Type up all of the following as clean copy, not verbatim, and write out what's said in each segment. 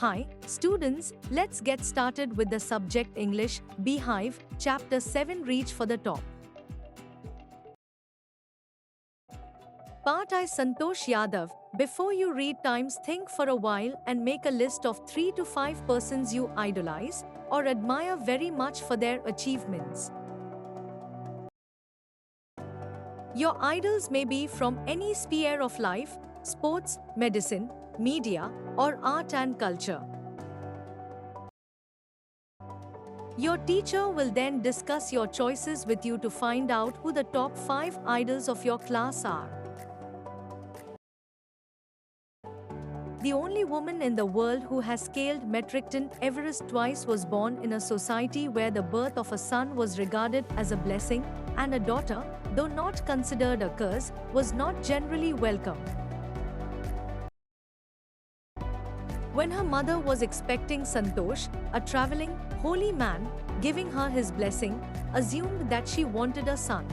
Hi, students, let's get started with the subject English, Beehive, Chapter 7 Reach for the Top. Part I Santosh Yadav. Before you read Times, think for a while and make a list of 3 to 5 persons you idolize or admire very much for their achievements. Your idols may be from any sphere of life: sports, medicine, media, or art and culture. Your teacher will then discuss your choices with you to find out who the top 5 idols of your class are. The only woman in the world who has scaled Metricton Everest twice was born in a society where the birth of a son was regarded as a blessing, and a daughter, though not considered a curse, was not generally welcome. When her mother was expecting, Santosh, a traveling, holy man, giving her his blessing, assumed that she wanted a son.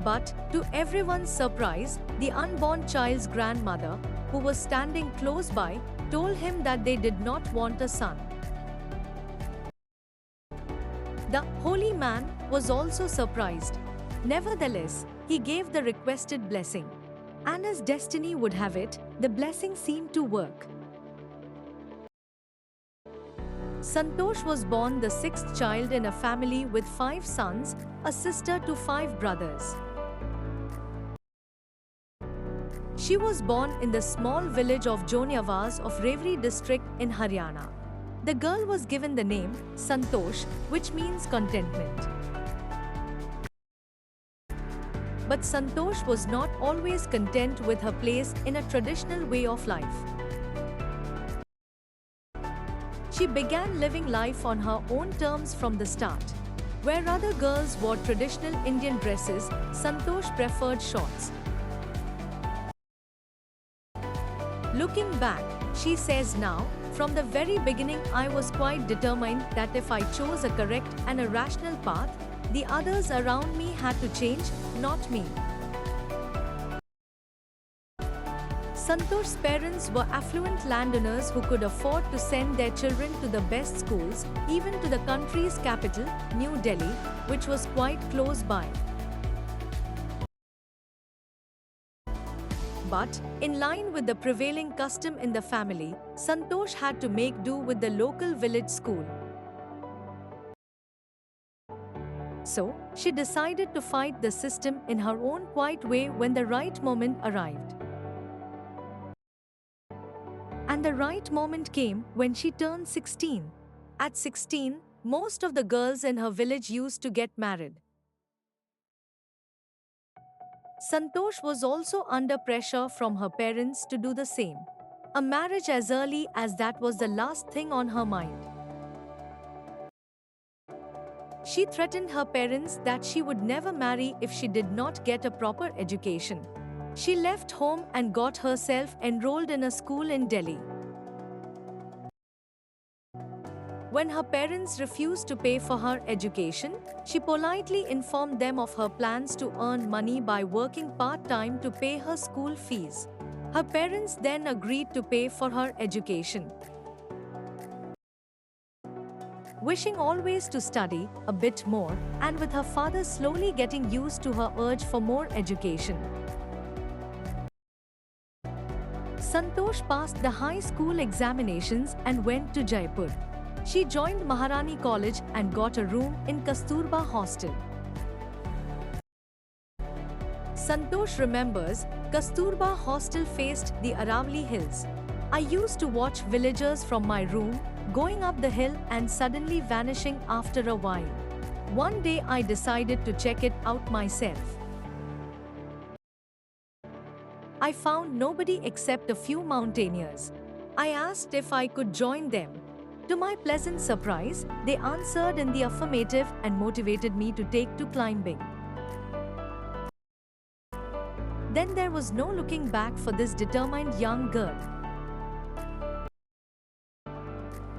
But, to everyone's surprise, the unborn child's grandmother, who was standing close by, told him that they did not want a son. The holy man was also surprised. Nevertheless, he gave the requested blessing. And as destiny would have it, the blessing seemed to work. Santosh was born the 6th child in a family with 5 sons, a sister to 5 brothers. She was born in the small village of Joniawaz of Rewari district in Haryana. The girl was given the name Santosh, which means contentment. But Santosh was not always content with her place in a traditional way of life. She began living life on her own terms from the start. Where other girls wore traditional Indian dresses, Santosh preferred shorts. Looking back, she says now, from the very beginning I was quite determined that if I chose a correct and a rational path, the others around me had to change, not me. Santosh's parents were affluent landowners who could afford to send their children to the best schools, even to the country's capital, New Delhi, which was quite close by. But, in line with the prevailing custom in the family, Santosh had to make do with the local village school. So, she decided to fight the system in her own quiet way when the right moment arrived. And the right moment came when she turned 16. At 16, most of the girls in her village used to get married. Santosh was also under pressure from her parents to do the same. A marriage as early as that was the last thing on her mind. She threatened her parents that she would never marry if she did not get a proper education. She left home and got herself enrolled in a school in Delhi. When her parents refused to pay for her education, she politely informed them of her plans to earn money by working part-time to pay her school fees. Her parents then agreed to pay for her education. Wishing always to study a bit more, and with her father slowly getting used to her urge for more education, Santosh passed the high school examinations and went to Jaipur. She joined Maharani College and got a room in Kasturba Hostel. Santosh remembers, Kasturba Hostel faced the Aravali Hills. I used to watch villagers from my room, going up the hill and suddenly vanishing after a while. One day I decided to check it out myself. I found nobody except a few mountaineers. I asked if I could join them. To my pleasant surprise, they answered in the affirmative and motivated me to take to climbing. Then there was no looking back for this determined young girl.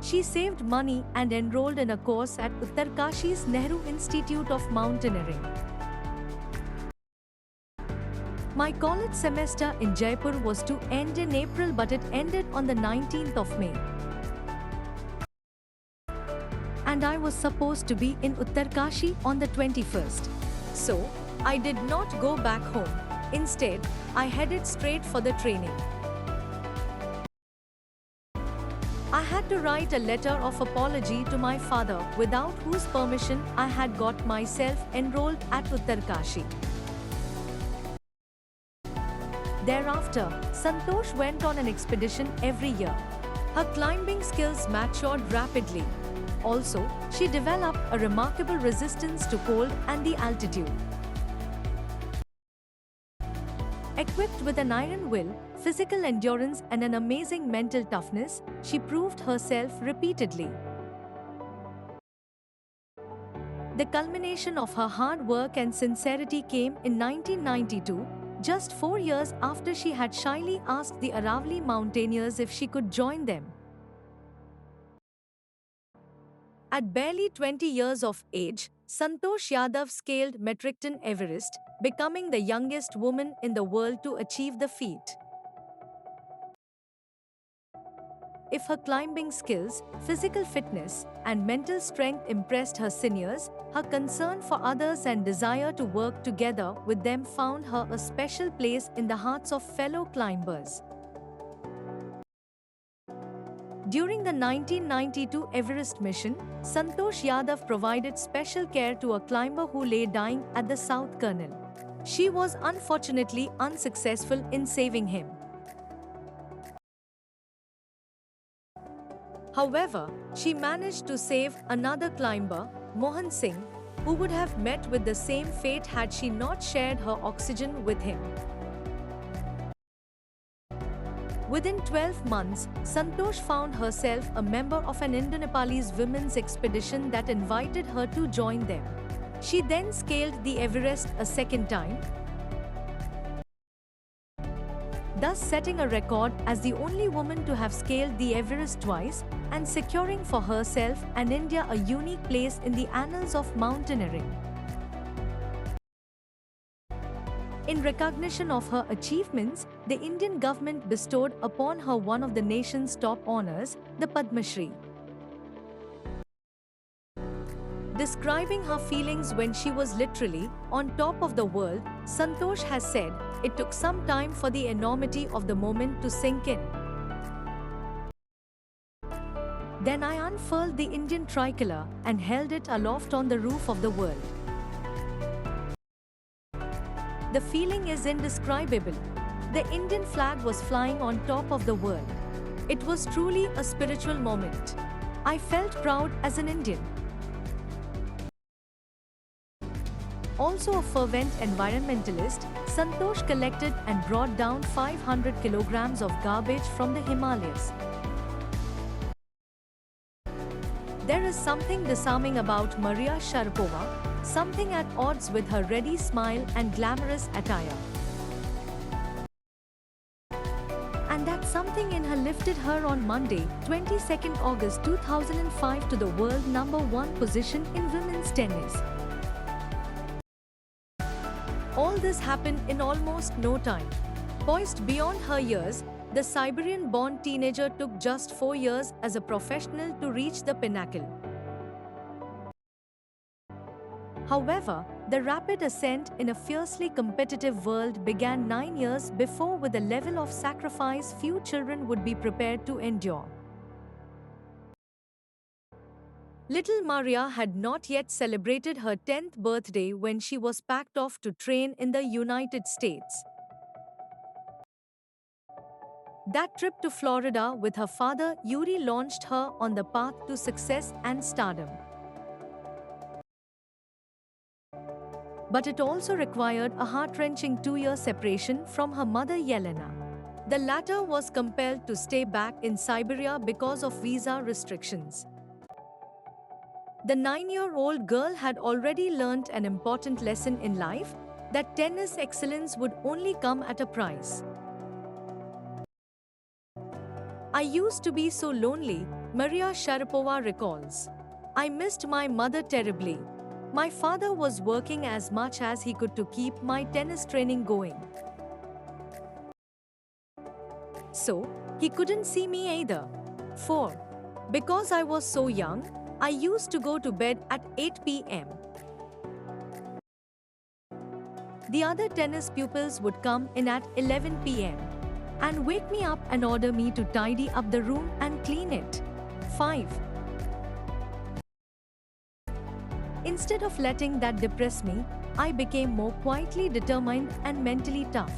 She saved money and enrolled in a course at Uttarkashi's Nehru Institute of Mountaineering. My college semester in Jaipur was to end in April, but it ended on the 19th of May. And I was supposed to be in Uttarkashi on the 21st. So, I did not go back home. Instead, I headed straight for the training. I had to write a letter of apology to my father, without whose permission I had got myself enrolled at Uttarkashi. Thereafter, Santosh went on an expedition every year. Her climbing skills matured rapidly. Also, she developed a remarkable resistance to cold and the altitude. Equipped with an iron will, physical endurance and an amazing mental toughness, she proved herself repeatedly. The culmination of her hard work and sincerity came in 1992, just 4 years after she had shyly asked the Aravalli mountaineers if she could join them. At barely 20 years of age, Santosh Yadav scaled Metricton Everest, becoming the youngest woman in the world to achieve the feat. If her climbing skills, physical fitness, and mental strength impressed her seniors, her concern for others and desire to work together with them found her a special place in the hearts of fellow climbers. During the 1992 Everest mission, Santosh Yadav provided special care to a climber who lay dying at the South Kernel. She was unfortunately unsuccessful in saving him. However, she managed to save another climber, Mohan Singh, who would have met with the same fate had she not shared her oxygen with him. Within 12 months, Santosh found herself a member of an Indo-Nepalese women's expedition that invited her to join them. She then scaled the Everest a second time, thus setting a record as the only woman to have scaled the Everest twice and securing for herself and India a unique place in the annals of mountaineering. In recognition of her achievements, the Indian government bestowed upon her one of the nation's top honors, the Padma Shri. Describing her feelings when she was literally on top of the world, Santosh has said, "It took some time for the enormity of the moment to sink in. Then I unfurled the Indian tricolour and held it aloft on the roof of the world. The feeling is indescribable. The Indian flag was flying on top of the world. It was truly a spiritual moment. I felt proud as an Indian." Also a fervent environmentalist, Santosh collected and brought down 500 kilograms of garbage from the Himalayas. There is something disarming about Maria Sharapova, something at odds with her ready smile and glamorous attire. And that something in her lifted her on Monday, 22nd August 2005 to the world #1 position in women's tennis. All this happened in almost no time. Poised beyond her years, the Siberian-born teenager took just 4 years as a professional to reach the pinnacle. However, the rapid ascent in a fiercely competitive world began 9 years before with a level of sacrifice few children would be prepared to endure. Little Maria had not yet celebrated her 10th birthday when she was packed off to train in the United States. That trip to Florida with her father Yuri launched her on the path to success and stardom. But it also required a heart-wrenching 2-year separation from her mother Yelena. The latter was compelled to stay back in Siberia because of visa restrictions. The 9-year-old girl had already learnt an important lesson in life, that tennis excellence would only come at a price. "I used to be so lonely," Maria Sharapova recalls. "I missed my mother terribly. My father was working as much as he could to keep my tennis training going. So, he couldn't see me either. 4. Because I was so young, I used to go to bed at 8 p.m. The other tennis pupils would come in at 11 p.m. and wake me up and order me to tidy up the room and clean it. 5. Instead of letting that depress me, I became more quietly determined and mentally tough.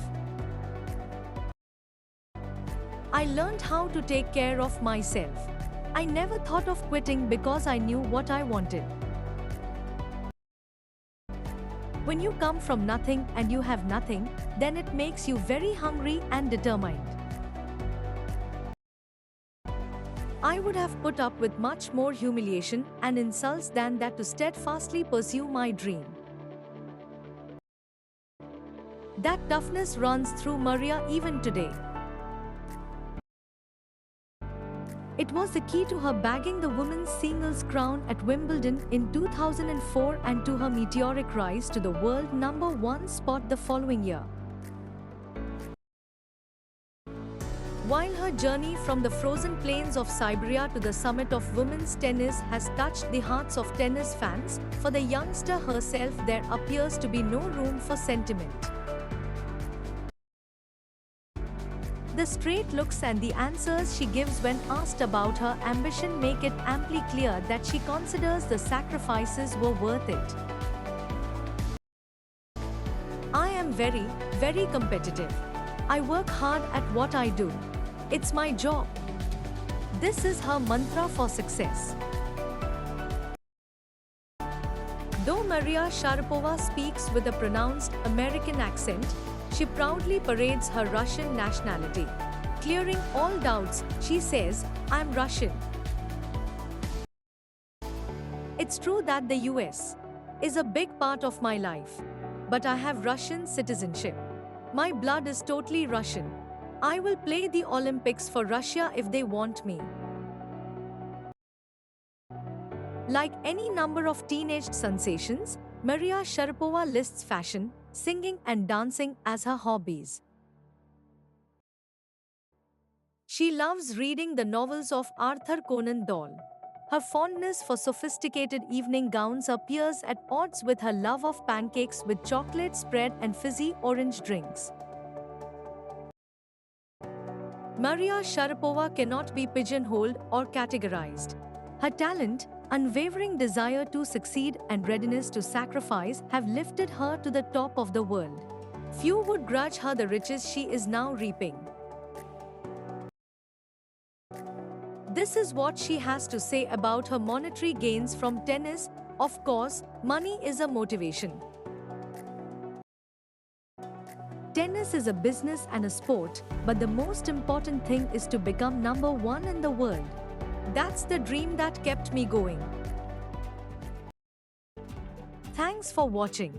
I learned how to take care of myself. I never thought of quitting because I knew what I wanted. When you come from nothing and you have nothing, then it makes you very hungry and determined. I would have put up with much more humiliation and insults than that to steadfastly pursue my dream. That toughness runs through Maria even today. It was the key to her bagging the women's singles crown at Wimbledon in 2004 and to her meteoric rise to the world #1 spot the following year. While her journey from the frozen plains of Siberia to the summit of women's tennis has touched the hearts of tennis fans, for the youngster herself there appears to be no room for sentiment. The straight looks and the answers she gives when asked about her ambition make it amply clear that she considers the sacrifices were worth it. I am very, very competitive. I work hard at what I do. It's my job. This is her mantra for success. Though Maria Sharapova speaks with a pronounced American accent, she proudly parades her Russian nationality. Clearing all doubts, she says, "I'm Russian." It's true that the US is a big part of my life, but I have Russian citizenship. My blood is totally Russian. I will play the Olympics for Russia if they want me. Like any number of teenage sensations, Maria Sharapova lists fashion, singing and dancing as her hobbies. She loves reading the novels of Arthur Conan Doyle. Her fondness for sophisticated evening gowns appears at odds with her love of pancakes with chocolate spread and fizzy orange drinks. Maria Sharapova cannot be pigeonholed or categorized. Her talent, unwavering desire to succeed and readiness to sacrifice have lifted her to the top of the world. Few would grudge her the riches she is now reaping. This is what she has to say about her monetary gains from tennis. Of course, money is a motivation. Tennis is a business and a sport, but the most important thing is to become #1 in the world. That's the dream that kept me going. Thanks for watching.